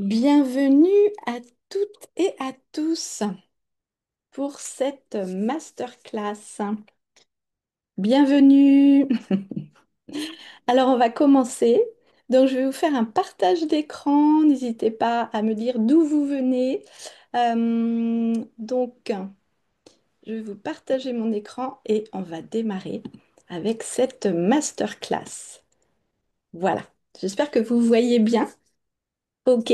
Bienvenue à toutes et à tous pour cette masterclass. Bienvenue. Alors, on va commencer. Donc, je vais vous faire un partage d'écran. N'hésitez pas à me dire d'où vous venez. Donc, je vais vous partager mon écran et on va démarrer avec cette masterclass. Voilà. J'espère que vous voyez bien. OK.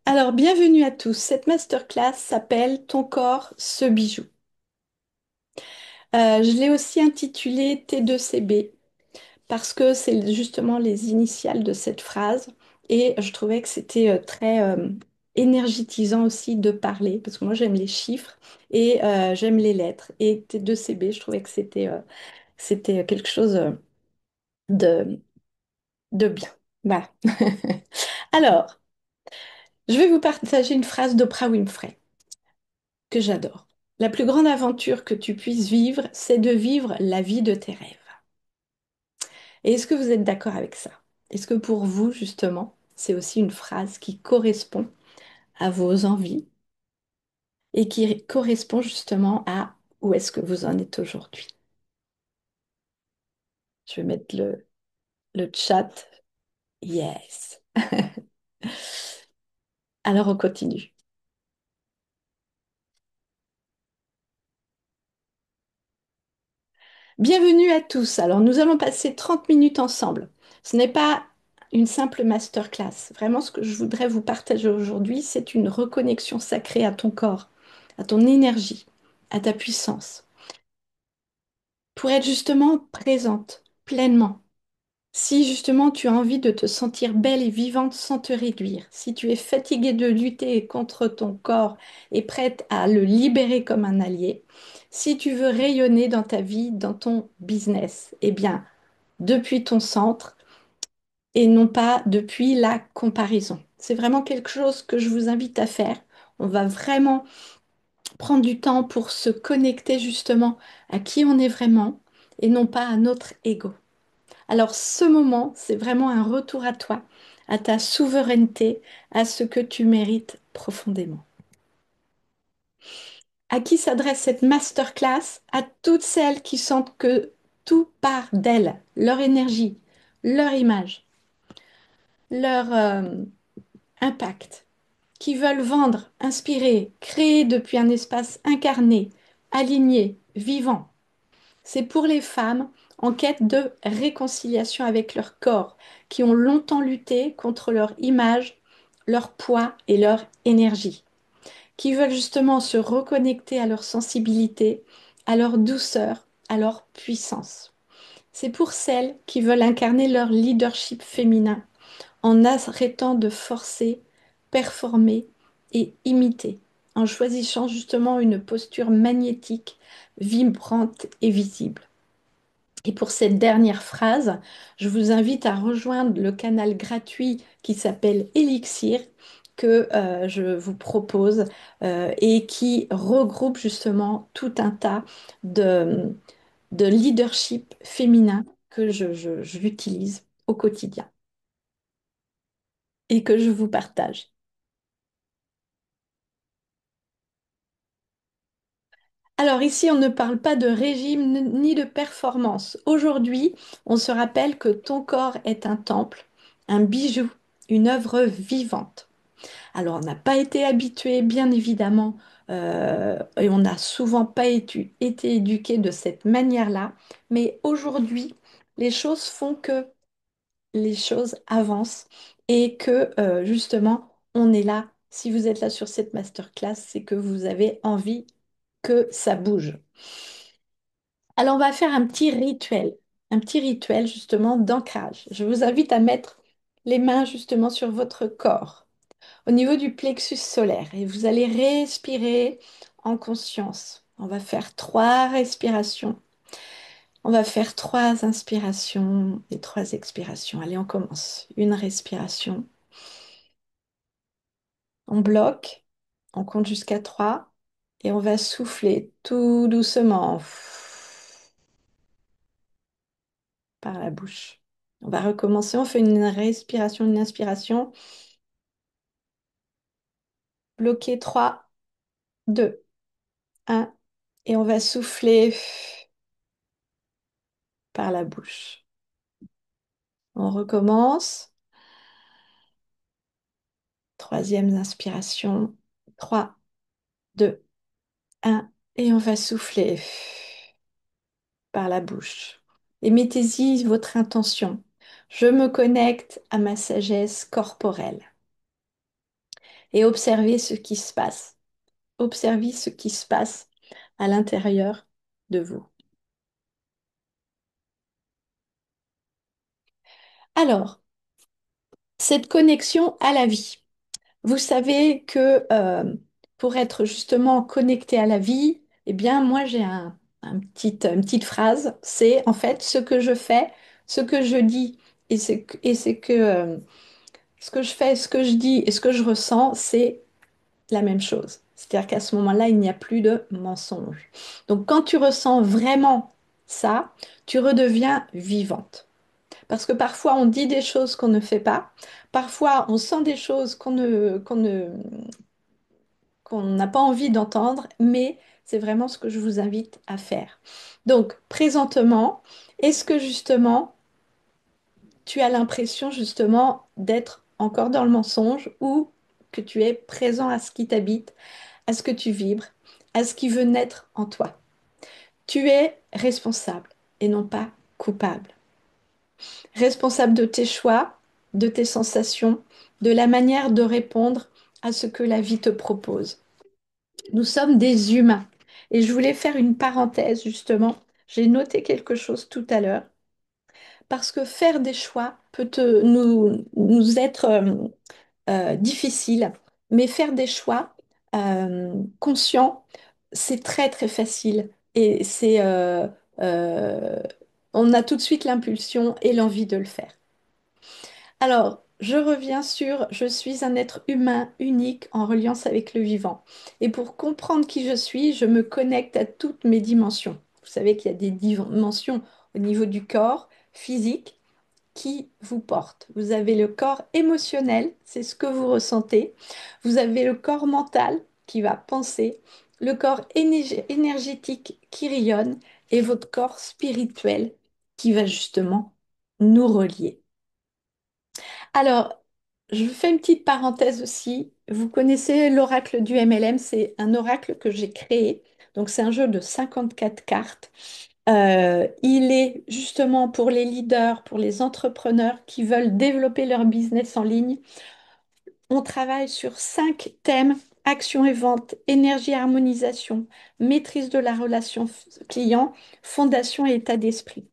Alors, bienvenue à tous. Cette masterclass s'appelle Ton corps, ce bijou. Je l'ai aussi intitulé T2CB parce que c'est justement les initiales de cette phrase et je trouvais que c'était très énergétisant aussi de parler parce que moi j'aime les chiffres et j'aime les lettres et T2CB, je trouvais que c'était quelque chose de, de bien. Voilà. Alors, je vais vous partager une phrase d'Oprah Winfrey que j'adore. La plus grande aventure que tu puisses vivre, c'est de vivre la vie de tes rêves. Et est-ce que vous êtes d'accord avec ça? Est-ce que pour vous, justement, c'est aussi une phrase qui correspond à vos envies et qui correspond justement à où est-ce que vous en êtes aujourd'hui? Je vais mettre le chat. Yes. Alors on continue. Bienvenue à tous. Alors nous allons passer 30 minutes ensemble. Ce n'est pas une simple masterclass. Vraiment, ce que je voudrais vous partager aujourd'hui, c'est une reconnexion sacrée à ton corps, à ton énergie, à ta puissance, pour être justement présente pleinement. Si justement tu as envie de te sentir belle et vivante sans te réduire, si tu es fatiguée de lutter contre ton corps et prête à le libérer comme un allié, si tu veux rayonner dans ta vie, dans ton business, eh bien, depuis ton centre et non pas depuis la comparaison. C'est vraiment quelque chose que je vous invite à faire. On va vraiment prendre du temps pour se connecter justement à qui on est vraiment et non pas à notre ego. Alors ce moment, c'est vraiment un retour à toi, à ta souveraineté, à ce que tu mérites profondément. À qui s'adresse cette masterclass? À toutes celles qui sentent que tout part d'elles, leur énergie, leur image, leur impact, qui veulent vendre, inspirer, créer depuis un espace incarné, aligné, vivant. C'est pour les femmes en quête de réconciliation avec leur corps, qui ont longtemps lutté contre leur image, leur poids et leur énergie, qui veulent justement se reconnecter à leur sensibilité, à leur douceur, à leur puissance. C'est pour celles qui veulent incarner leur leadership féminin en arrêtant de forcer, performer et imiter, en choisissant justement une posture magnétique, vibrante et visible. Et pour cette dernière phrase, je vous invite à rejoindre le canal gratuit qui s'appelle Elixir, que je vous propose et qui regroupe justement tout un tas de, de leadership féminin que je l'utilise au quotidien et que je vous partage. Alors ici, on ne parle pas de régime ni de performance. Aujourd'hui, on se rappelle que ton corps est un temple, un bijou, une œuvre vivante. Alors, on n'a pas été habitué, bien évidemment, et on n'a souvent pas été éduqué de cette manière-là, mais aujourd'hui, les choses font que les choses avancent et que justement, on est là. Si vous êtes là sur cette masterclass, c'est que vous avez envie que ça bouge. Alors, on va faire un petit rituel justement d'ancrage. Je vous invite à mettre les mains justement sur votre corps, au niveau du plexus solaire, et vous allez respirer en conscience. On va faire trois respirations. On va faire trois inspirations et trois expirations. Allez, on commence. Une respiration. On bloque, on compte jusqu'à 3 et on va souffler tout doucement par la bouche. On va recommencer, on fait une respiration, une inspiration. Bloquer 3, 2, 1. Et on va souffler par la bouche. On recommence. Troisième inspiration. 3, 2, 1. Et on va souffler par la bouche. Et mettez-y votre intention. Je me connecte à ma sagesse corporelle. Et observez ce qui se passe. Observez ce qui se passe à l'intérieur de vous. Alors, cette connexion à la vie. Vous savez que pour être justement connecté à la vie, eh bien, moi, j'ai une petite phrase. C'est en fait ce que je fais, ce que je dis et c'est que ce que je fais, ce que je dis et ce que je ressens, c'est la même chose. C'est-à-dire qu'à ce moment-là, il n'y a plus de mensonge. Donc, quand tu ressens vraiment ça, tu redeviens vivante. Parce que parfois, on dit des choses qu'on ne fait pas. Parfois, on sent des choses qu'on n'a pas envie d'entendre, mais c'est vraiment ce que je vous invite à faire. Donc, présentement, est-ce que justement, tu as l'impression justement d'être encore dans le mensonge ou que tu es présent à ce qui t'habite, à ce que tu vibres, à ce qui veut naître en toi? Tu es responsable et non pas coupable. Responsable de tes choix, de tes sensations, de la manière de répondre à ce que la vie te propose. Nous sommes des humains. Et je voulais faire une parenthèse, justement. J'ai noté quelque chose tout à l'heure, parce que faire des choix peut nous être difficile, mais faire des choix conscients, c'est très, très facile. Et euh, on a tout de suite l'impulsion et l'envie de le faire. Alors, je reviens sur je suis un être humain unique en reliance avec le vivant. Et pour comprendre qui je suis, je me connecte à toutes mes dimensions. Vous savez qu'il y a des dimensions au niveau du corps physique qui vous porte. Vous avez le corps émotionnel, c'est ce que vous ressentez. Vous avez le corps mental qui va penser, le corps énergétique qui rayonne et votre corps spirituel qui va justement nous relier. Alors, je fais une petite parenthèse aussi. Vous connaissez l'oracle du MLM, c'est un oracle que j'ai créé. Donc, c'est un jeu de 54 cartes. Il est justement pour les leaders, pour les entrepreneurs qui veulent développer leur business en ligne. On travaille sur 5 thèmes: action et vente, énergie et harmonisation, maîtrise de la relation client, fondation et état d'esprit.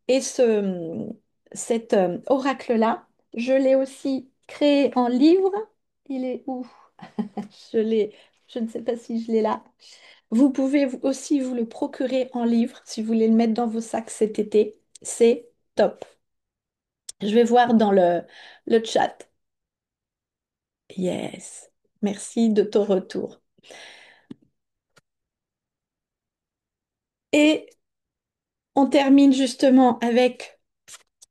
Et cet oracle-là, je l'ai aussi créé en livre. Il est où? Je l'ai, je ne sais pas si je l'ai là. Vous pouvez aussi vous le procurer en livre si vous voulez le mettre dans vos sacs cet été. C'est top. Je vais voir dans le chat. Yes. Merci de ton retour. Et on termine justement avec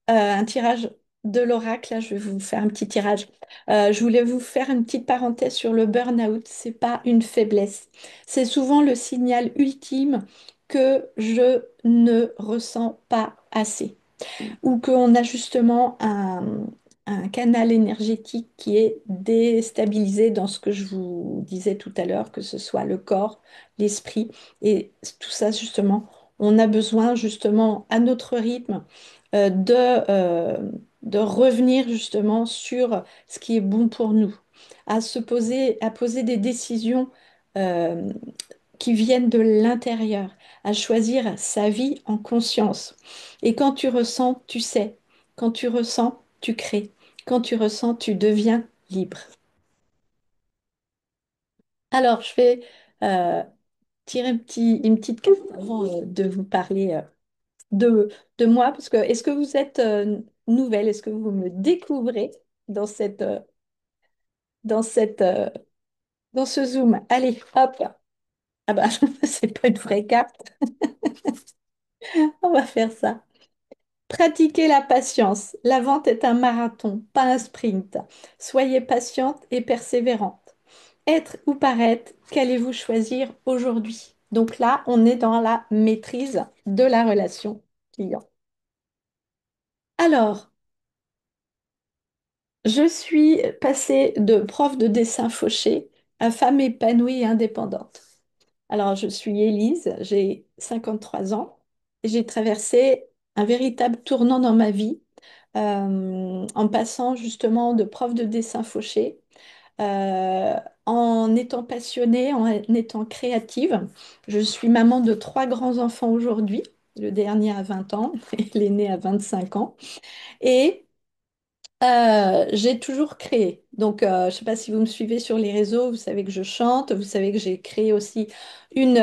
un tirage de l'oracle. Là, je vais vous faire un petit tirage. Je voulais vous faire une petite parenthèse sur le burn-out. C'est pas une faiblesse. C'est souvent le signal ultime que je ne ressens pas assez, ou qu'on a justement un canal énergétique qui est déstabilisé dans ce que je vous disais tout à l'heure, que ce soit le corps, l'esprit, et tout ça justement, on a besoin justement à notre rythme euh, de, euh, de revenir justement sur ce qui est bon pour nous, à poser des décisions euh, qui viennent de l'intérieur, à choisir sa vie en conscience. Et quand tu ressens, tu sais. Quand tu ressens, tu crées. Quand tu ressens, tu deviens libre. Alors, je vais euh, tirer une petite carte avant de vous parler de, de moi, parce que est-ce que vous êtes nouvelle? Est-ce que vous me découvrez dans dans cette, euh, dans ce Zoom? Allez, hop. Ah bah, c'est pas une vraie carte. On va faire ça. Pratiquez la patience. La vente est un marathon, pas un sprint. Soyez patiente et persévérante. être ou paraître, qu'allez-vous choisir aujourd'hui? Donc là, on est dans la maîtrise de la relation client. Alors, je suis passée de prof de dessin fauché à femme épanouie et indépendante. Alors, je suis Élise, j'ai 53 ans et j'ai traversé un véritable tournant dans ma vie en passant justement de prof de dessin fauché, euh, en étant passionnée, en étant créative. Je suis maman de trois grands-enfants aujourd'hui, le dernier à 20 ans et l'aîné à 25 ans. Et j'ai toujours créé. Donc, je ne sais pas si vous me suivez sur les réseaux, vous savez que je chante, vous savez que j'ai créé aussi une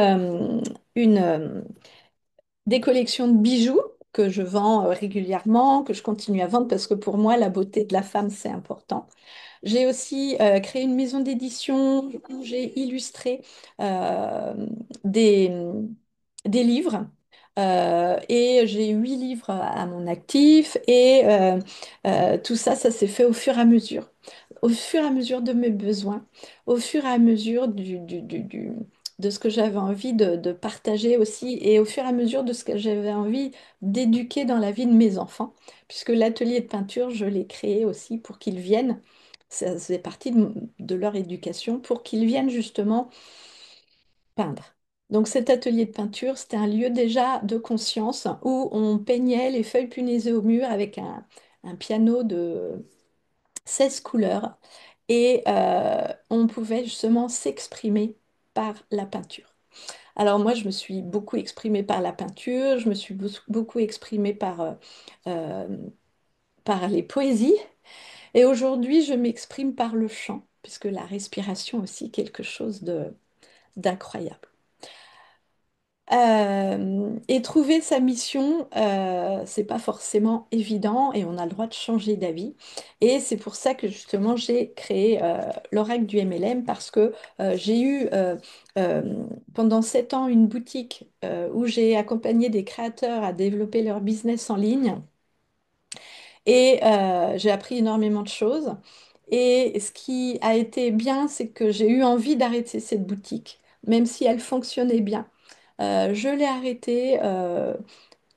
des collections de bijoux que je vends régulièrement, que je continue à vendre parce que pour moi, la beauté de la femme, c'est important. J'ai aussi créé une maison d'édition où j'ai illustré euh, des, des livres. Et j'ai 8 livres à mon actif et tout ça, ça s'est fait au fur et à mesure. Au fur et à mesure de mes besoins, au fur et à mesure de ce que j'avais envie de partager aussi et au fur et à mesure de ce que j'avais envie d'éduquer dans la vie de mes enfants, puisque l'atelier de peinture, je l'ai créé aussi pour qu'ils viennent, ça faisait partie de leur éducation, pour qu'ils viennent justement peindre. Donc cet atelier de peinture, c'était un lieu déjà de conscience où on peignait les feuilles punaisées au mur avec un piano de 16 couleurs et on pouvait justement s'exprimer par la peinture. Alors moi, je me suis beaucoup exprimée par la peinture, je me suis beaucoup exprimée euh, par les poésies, et aujourd'hui, je m'exprime par le chant, puisque la respiration aussi, quelque chose d'incroyable. Et trouver sa mission, c'est pas forcément évident et on a le droit de changer d'avis. Et c'est pour ça que justement j'ai créé l'Oracle du MLM parce que j'ai eu euh, pendant 7 ans une boutique où j'ai accompagné des créateurs à développer leur business en ligne. Et j'ai appris énormément de choses. Et ce qui a été bien, c'est que j'ai eu envie d'arrêter cette boutique, même si elle fonctionnait bien. Je l'ai arrêtée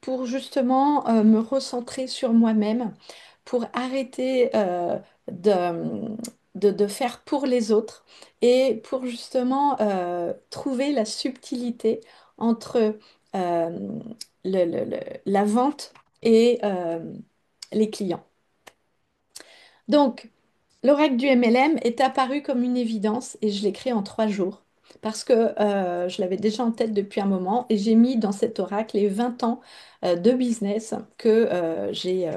pour justement me recentrer sur moi-même, pour arrêter de faire pour les autres et pour justement trouver la subtilité entre euh, la vente et les clients. Donc, l'oracle du MLM est apparu comme une évidence et je l'ai créé en 3 jours parce que je l'avais déjà en tête depuis un moment et j'ai mis dans cet oracle les 20 ans de business que j'ai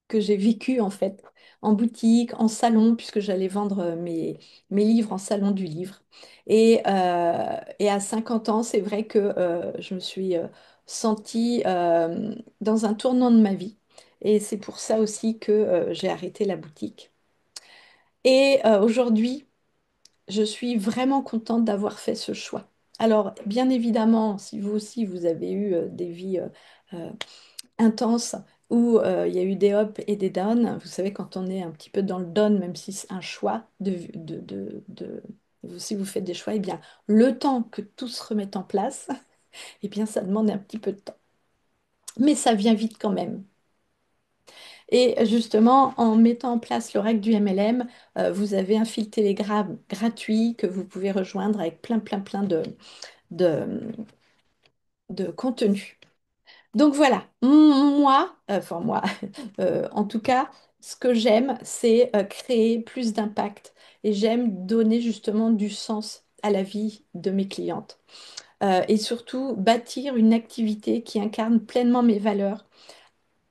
que j'ai vécu en fait en boutique, en salon, puisque j'allais vendre mes livres en salon du livre. Et à 50 ans, c'est vrai que je me suis sentie dans un tournant de ma vie. Et c'est pour ça aussi que j'ai arrêté la boutique. Et aujourd'hui, je suis vraiment contente d'avoir fait ce choix. Alors, bien évidemment, si vous aussi, vous avez eu des vies euh, intense où il y a eu des ups et des downs. Vous savez, quand on est un petit peu dans le down, même si c'est un choix si vous faites des choix, eh bien, le temps que tout se remette en place, eh bien, ça demande un petit peu de temps. Mais ça vient vite quand même. Et justement, en mettant en place le règle du MLM, vous avez un fil Telegram gratuit que vous pouvez rejoindre avec plein de, de contenu. Donc voilà, moi, en tout cas, ce que j'aime, c'est créer plus d'impact et j'aime donner justement du sens à la vie de mes clientes. Et surtout bâtir une activité qui incarne pleinement mes valeurs,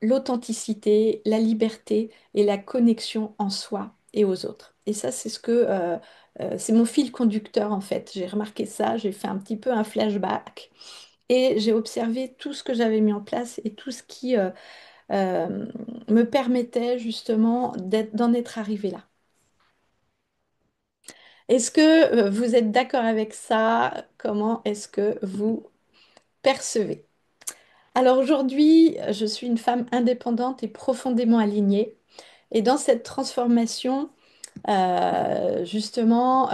l'authenticité, la liberté et la connexion en soi et aux autres. Et ça, c'est mon fil conducteur en fait. J'ai remarqué ça, j'ai fait un petit peu un flashback et j'ai observé tout ce que j'avais mis en place et tout ce qui euh, me permettait justement d'en être arrivé là. Est-ce que vous êtes d'accord avec ça? Comment est-ce que vous percevez? Alors aujourd'hui, je suis une femme indépendante et profondément alignée. Et dans cette transformation, justement,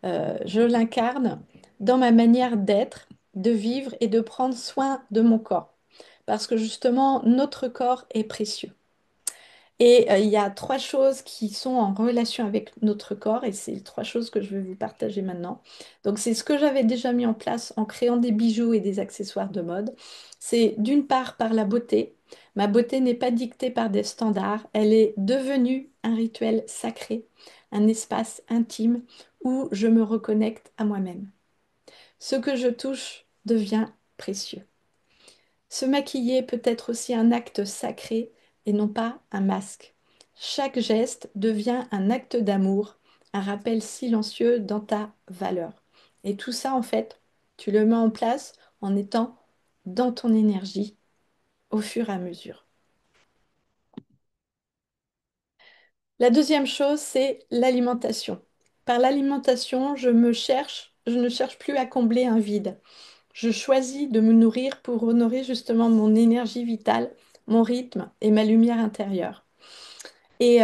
je l'incarne dans ma manière d'être, de vivre et de prendre soin de mon corps. Parce que justement, notre corps est précieux. Et il y a trois choses qui sont en relation avec notre corps, et c'est les trois choses que je vais vous partager maintenant. Donc, c'est ce que j'avais déjà mis en place en créant des bijoux et des accessoires de mode. C'est d'une part par la beauté. Ma beauté n'est pas dictée par des standards, elle est devenue un rituel sacré, un espace intime où je me reconnecte à moi-même. Ce que je touche devient précieux. Se maquiller peut être aussi un acte sacré et non pas un masque. Chaque geste devient un acte d'amour, un rappel silencieux dans ta valeur. Et tout ça, en fait, tu le mets en place en étant dans ton énergie au fur et à mesure. La deuxième chose, c'est l'alimentation. Par l'alimentation, je ne cherche plus à combler un vide. Je choisis de me nourrir pour honorer justement mon énergie vitale, mon rythme et ma lumière intérieure. Et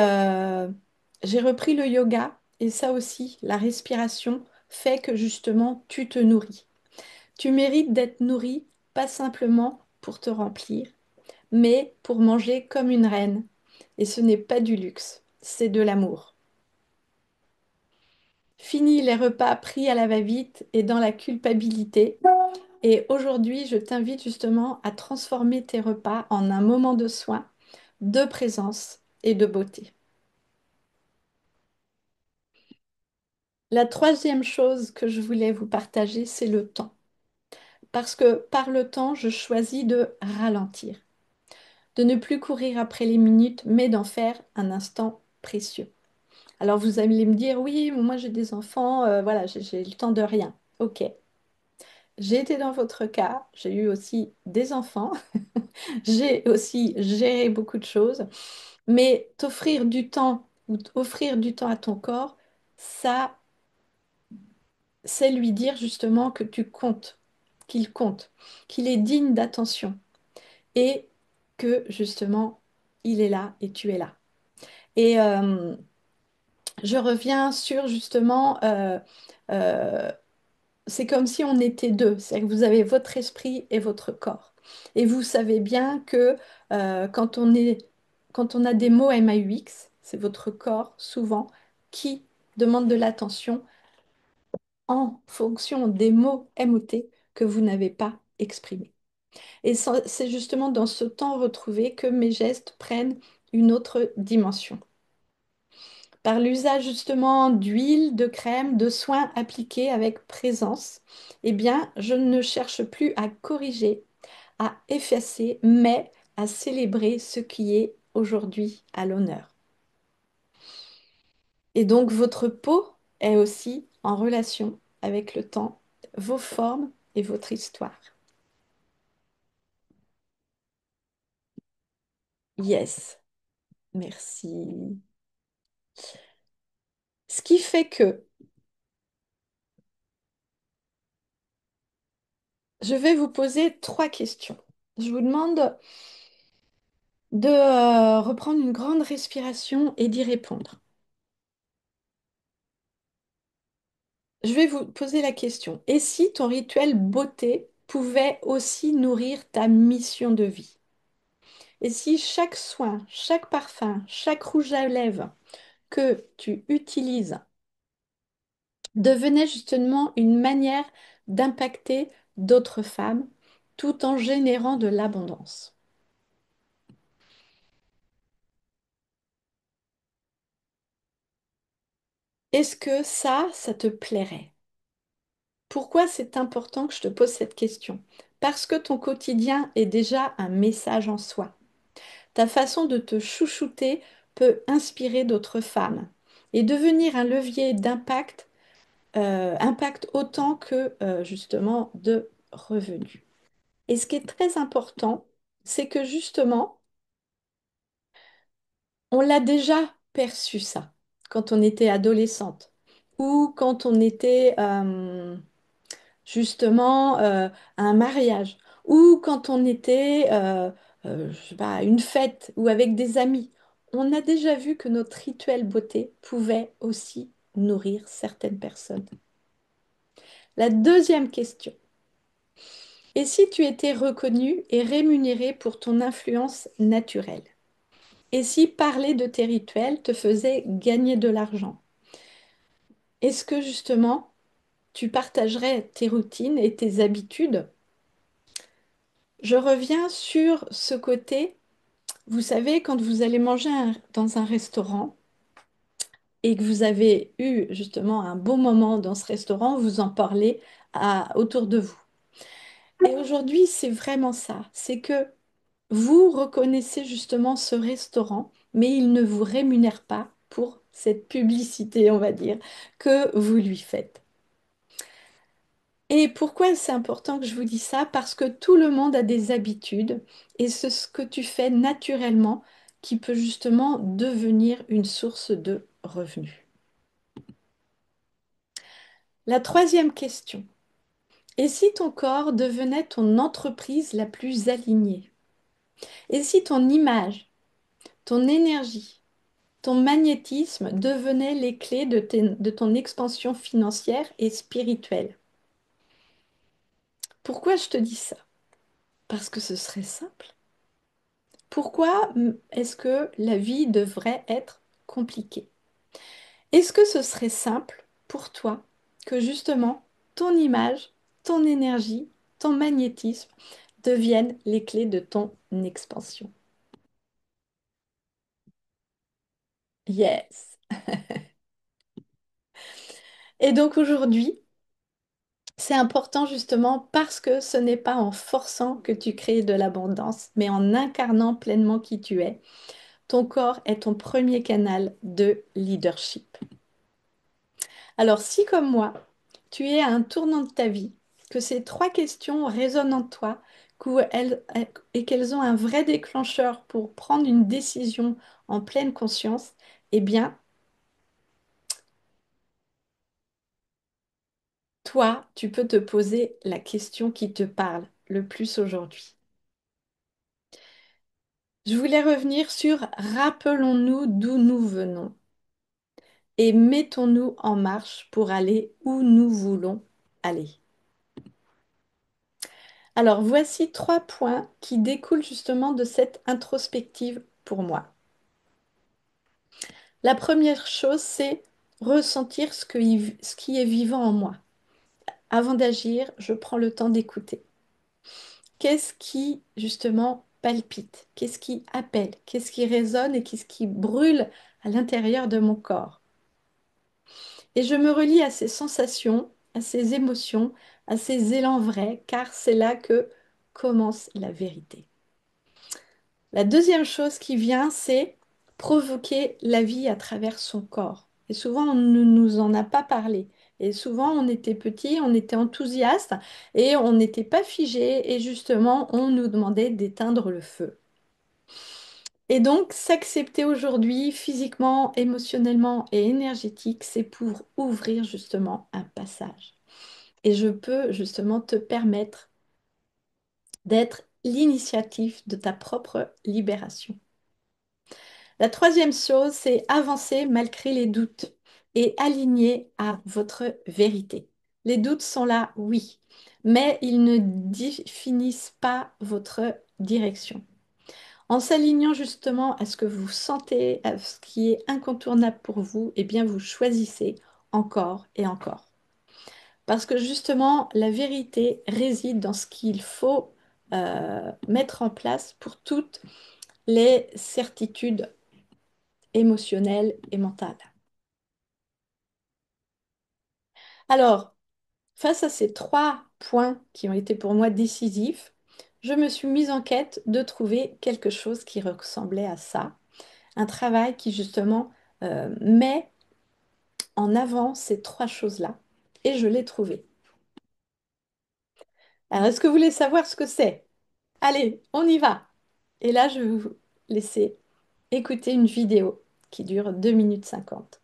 j'ai repris le yoga et ça aussi, la respiration fait que justement tu te nourris. Tu mérites d'être nourri, pas simplement pour te remplir, mais pour manger comme une reine. Et ce n'est pas du luxe, c'est de l'amour. Fini les repas pris à la va-vite et dans la culpabilité. Et aujourd'hui, je t'invite justement à transformer tes repas en un moment de soin, de présence et de beauté. La troisième chose que je voulais vous partager, c'est le temps. Parce que par le temps, je choisis de ralentir, de ne plus courir après les minutes, mais d'en faire un instant précieux. Alors vous allez me dire, oui, mais moi j'ai des enfants, voilà, j'ai le temps de rien. Ok, j'ai été dans votre cas, j'ai eu aussi des enfants, j'ai aussi géré beaucoup de choses, mais t'offrir du temps ou offrir du temps à ton corps, ça, c'est lui dire justement que tu compte, qu'il est digne d'attention et que justement, il est là et tu es là. Et je reviens sur justement, euh, c'est comme si on était deux, c'est-à-dire que vous avez votre esprit et votre corps. Et vous savez bien que quand quand on a des mots MAUX, c'est votre corps souvent qui demande de l'attention en fonction des mots MOT que vous n'avez pas exprimés. Et c'est justement dans ce temps retrouvé que mes gestes prennent une autre dimension. Par l'usage justement d'huile, de crème, de soins appliqués avec présence, eh bien, je ne cherche plus à corriger, à effacer, mais à célébrer ce qui est aujourd'hui à l'honneur. Et donc, votre peau est aussi en relation avec le temps, vos formes et votre histoire. Yes, merci. Ce qui fait que je vais vous poser trois questions. Je vous demande de reprendre une grande respiration et d'y répondre. Je vais vous poser la question. Et si ton rituel beauté pouvait aussi nourrir ta mission de vie? Et si chaque soin, chaque parfum, chaque rouge à lèvres que tu utilises devenait justement une manière d'impacter d'autres femmes tout en générant de l'abondance? Est-ce que ça te plairait? Pourquoi c'est important que je te pose cette question? Parce que ton quotidien est déjà un message en soi. Ta façon de te chouchouter peut inspirer d'autres femmes et devenir un levier d'impact, impact autant que justement de revenus. Et ce qui est très important, c'est que justement, on l'a déjà perçu ça quand on était adolescente ou quand on était justement à un mariage ou quand on était, je sais pas, à une fête ou avec des amis. on a déjà vu que notre rituel beauté pouvait aussi nourrir certaines personnes. La deuxième question. Et si tu étais reconnu et rémunéré pour ton influence naturelle? Et si parler de tes rituels te faisait gagner de l'argent? Est-ce que justement tu partagerais tes routines et tes habitudes? Je reviens sur ce côté, vous savez, quand vous allez manger dans un restaurant et que vous avez eu justement un bon moment dans ce restaurant, vous en parlez autour de vous. Et aujourd'hui, c'est vraiment ça, c'est que vous reconnaissez justement ce restaurant, mais il ne vous rémunère pas pour cette publicité, on va dire, que vous lui faites. Et pourquoi c'est important que je vous dise ça? Parce que tout le monde a des habitudes et c'est ce que tu fais naturellement qui peut justement devenir une source de revenus. La troisième question. Et si ton corps devenait ton entreprise la plus alignée? Et si ton image, ton énergie, ton magnétisme devenaient les clés de ton expansion financière et spirituelle? Pourquoi je te dis ça? Parce que ce serait simple. Pourquoi est-ce que la vie devrait être compliquée? Est-ce que ce serait simple pour toi que justement ton image, ton énergie, ton magnétisme deviennent les clés de ton expansion? Yes. Et donc aujourd'hui, c'est important justement parce que ce n'est pas en forçant que tu crées de l'abondance, mais en incarnant pleinement qui tu es. Ton corps est ton premier canal de leadership. Alors si comme moi, tu es à un tournant de ta vie, que ces trois questions résonnent en toi, et qu'elles ont un vrai déclencheur pour prendre une décision en pleine conscience, eh bien, toi, tu peux te poser la question qui te parle le plus aujourd'hui. Je voulais revenir sur rappelons-nous d'où nous venons et mettons-nous en marche pour aller où nous voulons aller. Alors, voici trois points qui découlent justement de cette introspective pour moi. La première chose, c'est ressentir ce qui est vivant en moi. Avant d'agir, je prends le temps d'écouter. Qu'est-ce qui, justement, palpite? Qu'est-ce qui appelle? Qu'est-ce qui résonne et qu'est-ce qui brûle à l'intérieur de mon corps? Et je me relie à ces sensations, à ces émotions, à ces élans vrais, car c'est là que commence la vérité. La deuxième chose qui vient, c'est provoquer la vie à travers son corps. Et souvent, on ne nous en a pas parlé. Et souvent, on était petit, on était enthousiaste et on n'était pas figé. Et justement, on nous demandait d'éteindre le feu. Et donc, s'accepter aujourd'hui, physiquement, émotionnellement et énergétique, c'est pour ouvrir justement un passage. Et je peux justement te permettre d'être l'initiative de ta propre libération. La troisième chose, c'est avancer malgré les doutes et aligner à votre vérité. Les doutes sont là, oui, mais ils ne définissent pas votre direction. En s'alignant justement à ce que vous sentez, à ce qui est incontournable pour vous, eh bien vous choisissez encore et encore. Parce que justement, la vérité réside dans ce qu'il faut mettre en place pour toutes les certitudes émotionnelle et mentale. Alors, face à ces trois points qui ont été pour moi décisifs, je me suis mise en quête de trouver quelque chose qui ressemblait à ça, un travail qui justement met en avant ces trois choses-là, et je l'ai trouvé. Alors, est-ce que vous voulez savoir ce que c'est? Allez, on y va! Et là, je vais vous laisser écouter une vidéo qui dure 2 minutes 50.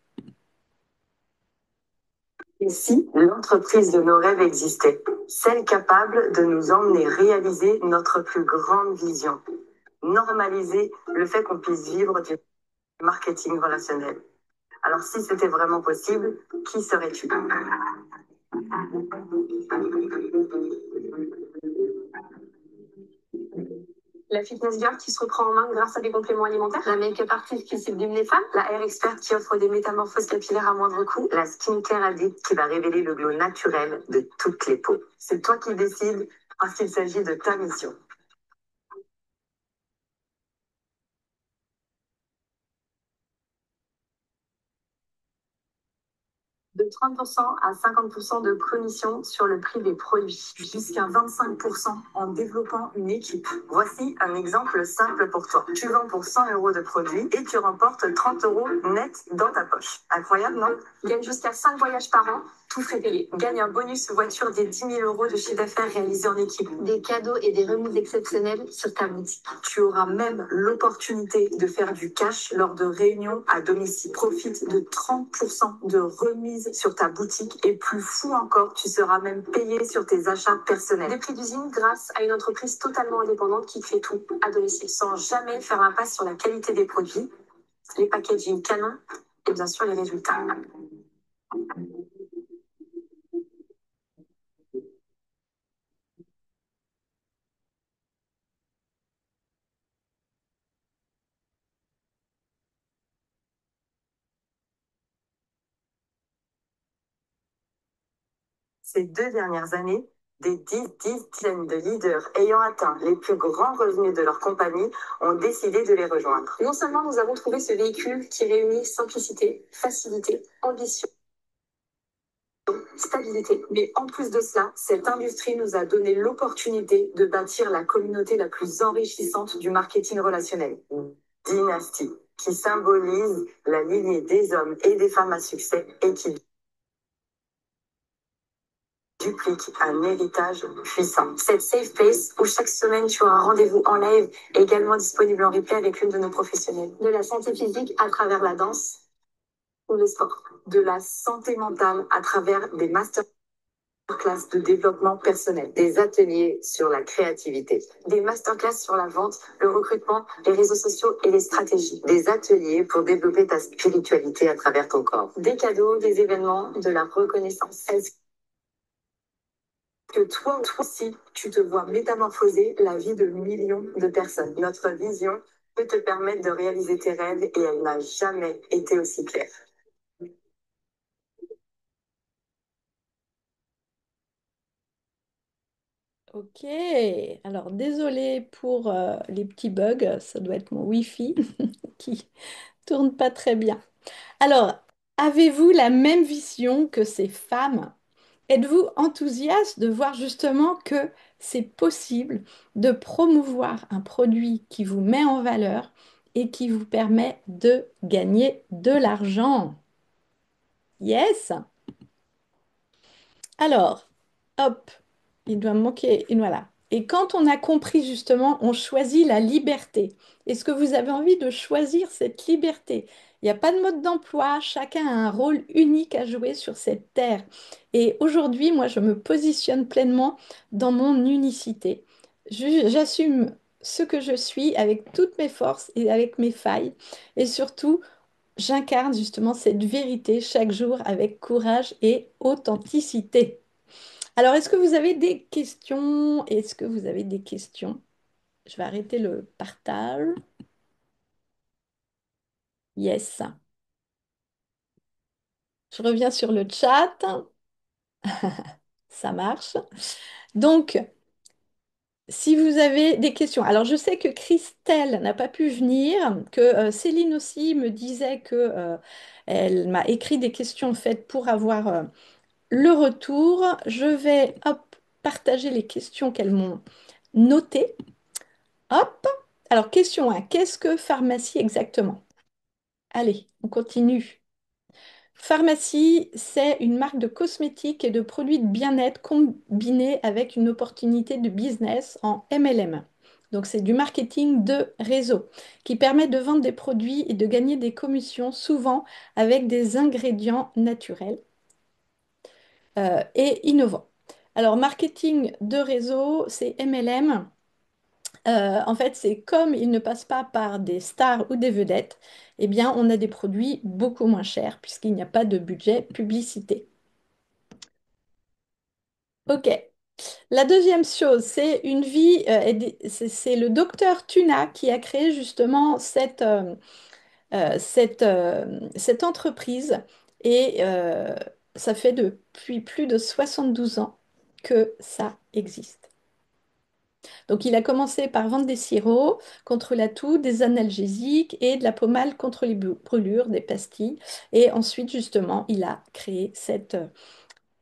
Et si l'entreprise de nos rêves existait, celle capable de nous emmener réaliser notre plus grande vision, normaliser le fait qu'on puisse vivre du Marketing relationnel. Alors si c'était vraiment possible, qui serais-tu? La fitness girl qui se reprend en main grâce à des compléments alimentaires. La make-up artist qui sublime les femmes. La hair expert qui offre des métamorphoses capillaires à moindre coût. La skincare addict qui va révéler le glow naturel de toutes les peaux. C'est toi qui décides parce qu'il s'agit de ta mission. De 30% à 50% de commission sur le prix des produits, jusqu'à 25% en développant une équipe. Voici un exemple simple pour toi. Tu vends pour 100 euros de produits et tu remportes 30 euros net dans ta poche. Incroyable, non? Gagne jusqu'à 5 voyages par an, tout frais payé. Gagne un bonus voiture des 10 000 euros de chiffre d'affaires réalisé en équipe. Des cadeaux et des remises exceptionnelles sur ta boutique. Tu auras même l'opportunité de faire du cash lors de réunions à domicile. Profite de 30% de remise sur ta boutique et plus fou encore, tu seras même payé sur tes achats personnels. Des prix d'usine grâce à une entreprise totalement indépendante qui fait tout à domicile sans jamais faire l'impasse sur la qualité des produits, les packaging canons et bien sûr les résultats. Ces 2 dernières années, des dizaines de leaders ayant atteint les plus grands revenus de leur compagnie ont décidé de les rejoindre. Non seulement nous avons trouvé ce véhicule qui réunit simplicité, facilité, ambition, stabilité, mais en plus de cela, cette industrie nous a donné l'opportunité de bâtir la communauté la plus enrichissante du marketing relationnel. Dynastie, qui symbolise la lignée des hommes et des femmes à succès et qui duplique un héritage puissant. Cette safe place où chaque semaine tu auras un rendez-vous en live est également disponible en replay avec l'une de nos professionnels. De la santé physique à travers la danse ou le sport. De la santé mentale à travers des masterclass de développement personnel. Des ateliers sur la créativité. Des masterclass sur la vente, le recrutement, les réseaux sociaux et les stratégies. Des ateliers pour développer ta spiritualité à travers ton corps. Des cadeaux, des événements, de la reconnaissance. Est-ce que toi aussi, tu te vois métamorphoser la vie de millions de personnes. Notre vision peut te permettre de réaliser tes rêves et elle n'a jamais été aussi claire. Ok, alors désolé pour les petits bugs, ça doit être mon Wi-Fi qui tourne pas très bien. Alors, avez-vous la même vision que ces femmes? Êtes-vous enthousiaste de voir justement que c'est possible de promouvoir un produit qui vous met en valeur et qui vous permet de gagner de l'argent? Yes? Alors, hop, il doit me manquer une, voilà. Et quand on a compris justement, on choisit la liberté. Est-ce que vous avez envie de choisir cette liberté? Il n'y a pas de mode d'emploi, chacun a un rôle unique à jouer sur cette terre. Et aujourd'hui, moi, je me positionne pleinement dans mon unicité. J'assume ce que je suis avec toutes mes forces et avec mes failles. Et surtout, j'incarne justement cette vérité chaque jour avec courage et authenticité. Alors, est-ce que vous avez des questions? Est-ce que vous avez des questions? Je vais arrêter le partage. Yes. Je reviens sur le chat. Ça marche. Donc, si vous avez des questions, alors je sais que Christelle n'a pas pu venir, que Céline aussi me disait que elle m'a écrit des questions faites pour avoir le retour. Je vais hop, partager les questions qu'elles m'ont notées. Hop. Alors, question 1. Qu'est-ce que pharmacie exactement? Allez, on continue. Pharmacie, c'est une marque de cosmétiques et de produits de bien-être combinée avec une opportunité de business en MLM. Donc, c'est du marketing de réseau qui permet de vendre des produits et de gagner des commissions, souvent avec des ingrédients naturels et innovants. Alors, marketing de réseau, c'est MLM. En fait, c'est comme ils ne passent pas par des stars ou des vedettes, eh bien, on a des produits beaucoup moins chers puisqu'il n'y a pas de budget publicité. Ok. La deuxième chose, c'est une vie, c'est le docteur Tuna qui a créé justement cette entreprise et ça fait depuis plus de 72 ans que ça existe. Donc il a commencé par vendre des sirops contre la toux, des analgésiques et de la pommade contre les brûlures, des pastilles. Et ensuite, justement, il a créé cette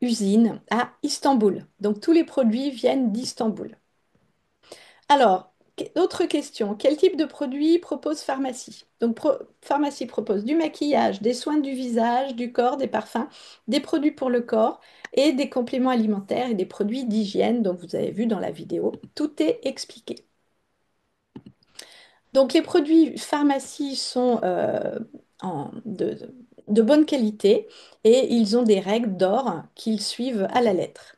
usine à Istanbul. Donc tous les produits viennent d'Istanbul. Alors, autre question. Quel type de produit propose Pharmacie? Donc, Pharmacie propose du maquillage, des soins du visage, du corps, des parfums, des produits pour le corps et des compléments alimentaires et des produits d'hygiène. Donc, vous avez vu dans la vidéo, tout est expliqué. Donc, les produits Pharmacie sont de bonne qualité et ils ont des règles d'or qu'ils suivent à la lettre.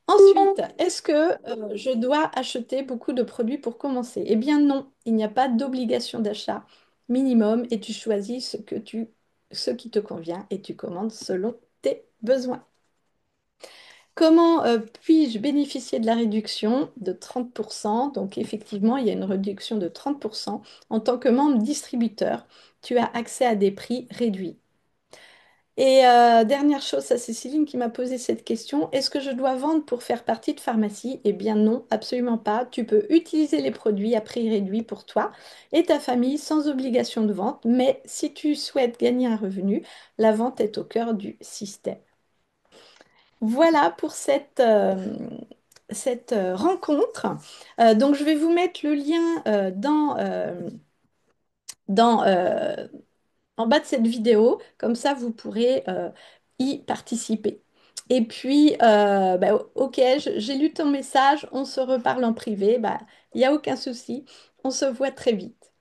Ensuite, est-ce que je dois acheter beaucoup de produits pour commencer? Eh bien non, il n'y a pas d'obligation d'achat minimum et tu choisis ce qui te convient et tu commandes selon tes besoins. Comment puis-je bénéficier de la réduction de 30%? Donc effectivement, il y a une réduction de 30% en tant que membre distributeur. Tu as accès à des prix réduits. Et dernière chose, ça c'est Céline qui m'a posé cette question. Est-ce que je dois vendre pour faire partie de pharmacie? Eh bien non, absolument pas. Tu peux utiliser les produits à prix réduit pour toi et ta famille sans obligation de vente. Mais si tu souhaites gagner un revenu, la vente est au cœur du système. Voilà pour cette rencontre. Donc je vais vous mettre le lien dans en bas de cette vidéo, comme ça vous pourrez y participer. Et puis, bah, ok, j'ai lu ton message, on se reparle en privé, bah, il n'y a aucun souci, on se voit très vite.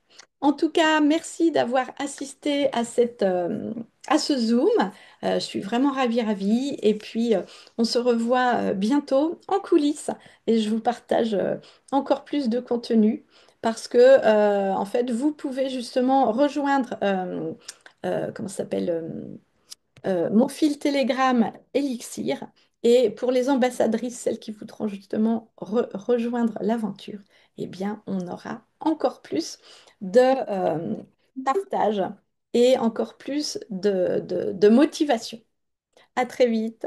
En tout cas, merci d'avoir assisté à ce Zoom. Je suis vraiment ravie. Et puis, on se revoit bientôt en coulisses et je vous partage encore plus de contenu parce que, en fait, vous pouvez justement rejoindre, comment ça s'appelle, mon fil Telegram Elixir. Et pour les ambassadrices, celles qui voudront justement rejoindre l'aventure, eh bien, on aura encore plus de partage et encore plus de motivation. À très vite.